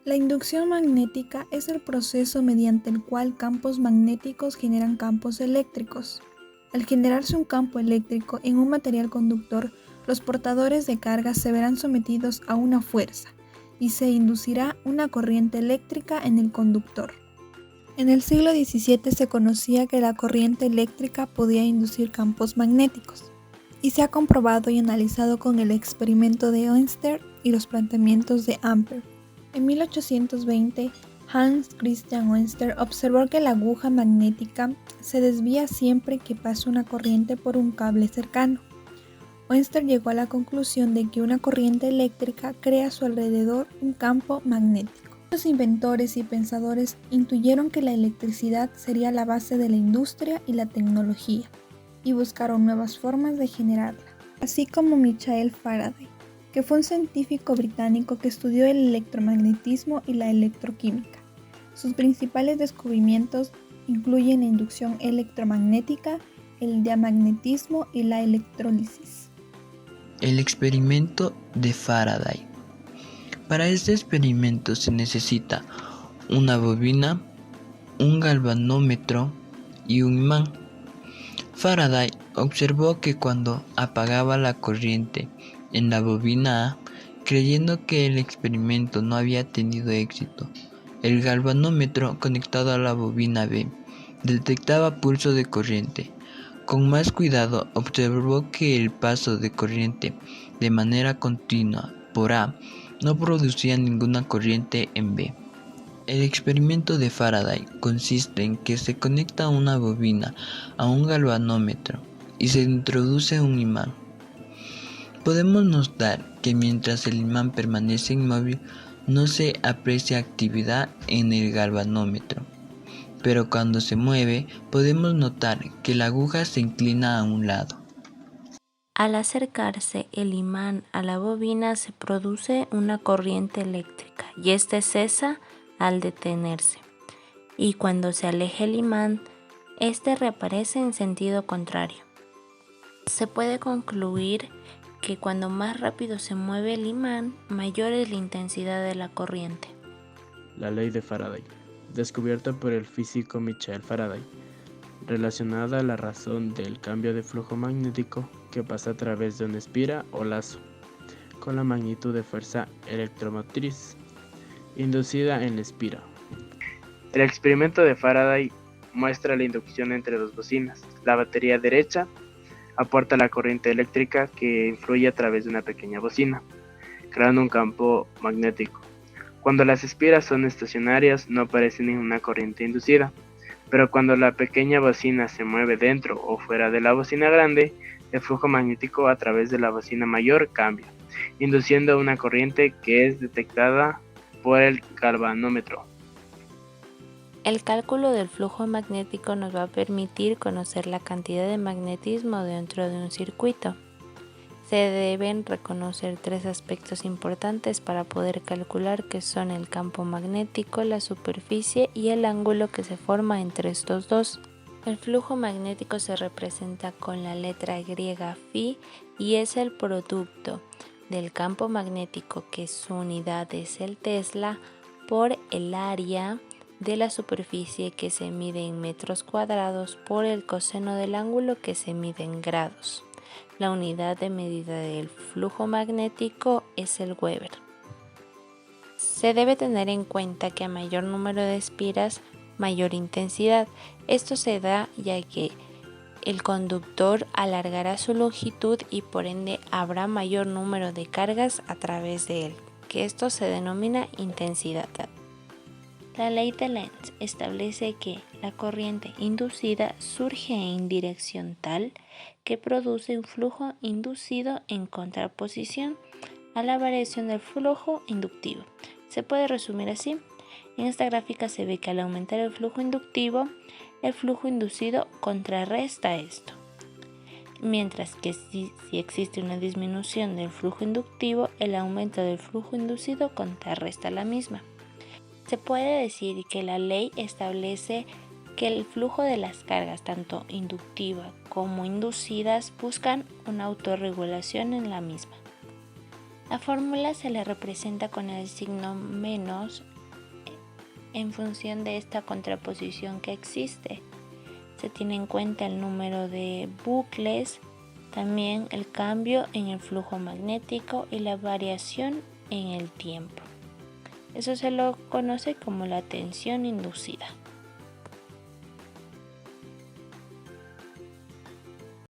La inducción magnética es el proceso mediante el cual campos magnéticos generan campos eléctricos. Al generarse un campo eléctrico en un material conductor, los portadores de carga se verán sometidos a una fuerza y se inducirá una corriente eléctrica en el conductor. En el siglo XVII se conocía que la corriente eléctrica podía inducir campos magnéticos, y se ha comprobado y analizado con el experimento de Oersted y los planteamientos de Ampère. En 1820, Hans Christian Oersted observó que la aguja magnética se desvía siempre que pasa una corriente por un cable cercano. Oersted llegó a la conclusión de que una corriente eléctrica crea a su alrededor un campo magnético. Los inventores y pensadores intuyeron que la electricidad sería la base de la industria y la tecnología, y buscaron nuevas formas de generarla, así como Michael Faraday, que fue un científico británico que estudió el electromagnetismo y la electroquímica. Sus principales descubrimientos incluyen la inducción electromagnética, el diamagnetismo y la electrólisis. El experimento de Faraday. Para este experimento se necesita una bobina, un galvanómetro y un imán. Faraday observó que cuando apagaba la corriente en la bobina A, creyendo que el experimento no había tenido éxito, el galvanómetro conectado a la bobina B detectaba pulso de corriente. Con más cuidado observó que el paso de corriente de manera continua por A no producía ninguna corriente en B. El experimento de Faraday consiste en que se conecta una bobina a un galvanómetro y se introduce un imán. Podemos notar que mientras el imán permanece inmóvil, no se aprecia actividad en el galvanómetro, pero cuando se mueve, podemos notar que la aguja se inclina a un lado. Al acercarse el imán a la bobina se produce una corriente eléctrica y éste cesa al detenerse. Y cuando se aleja el imán, éste reaparece en sentido contrario. Se puede concluir que cuando más rápido se mueve el imán, mayor es la intensidad de la corriente. La ley de Faraday, descubierta por el físico Michael Faraday, relacionada a la razón del cambio de flujo magnético que pasa a través de una espira o lazo, con la magnitud de fuerza electromotriz inducida en la espira. El experimento de Faraday muestra la inducción entre dos bocinas. La batería derecha aporta la corriente eléctrica que influye a través de una pequeña bocina, creando un campo magnético. Cuando las espiras son estacionarias no aparece ninguna corriente inducida, pero cuando la pequeña bocina se mueve dentro o fuera de la bocina grande, el flujo magnético a través de la bocina mayor cambia, induciendo una corriente que es detectada por el galvanómetro. El cálculo del flujo magnético nos va a permitir conocer la cantidad de magnetismo dentro de un circuito. Se deben reconocer tres aspectos importantes para poder calcular, que son el campo magnético, la superficie y el ángulo que se forma entre estos dos. El flujo magnético se representa con la letra griega Φ y es el producto del campo magnético, que su unidad es el Tesla, por el área de la superficie, que se mide en metros cuadrados, por el coseno del ángulo, que se mide en grados. La unidad de medida del flujo magnético es el Weber. Se debe tener en cuenta que a mayor número de espiras, mayor intensidad. Esto se da ya que el conductor alargará su longitud y por ende habrá mayor número de cargas a través de él, que esto se denomina intensidad. La ley de Lenz establece que la corriente inducida surge en dirección tal que produce un flujo inducido en contraposición a la variación del flujo inductivo. Se puede resumir así. En esta gráfica se ve que al aumentar el flujo inductivo, el flujo inducido contrarresta esto. Mientras que si existe una disminución del flujo inductivo, el aumento del flujo inducido contrarresta la misma. Se puede decir que la ley establece que el flujo de las cargas, tanto inductivas como inducidas, buscan una autorregulación en la misma. La fórmula se le representa con el signo menos en función de esta contraposición que existe. Se tiene en cuenta el número de bucles, también el cambio en el flujo magnético y la variación en el tiempo. Eso se lo conoce como la tensión inducida.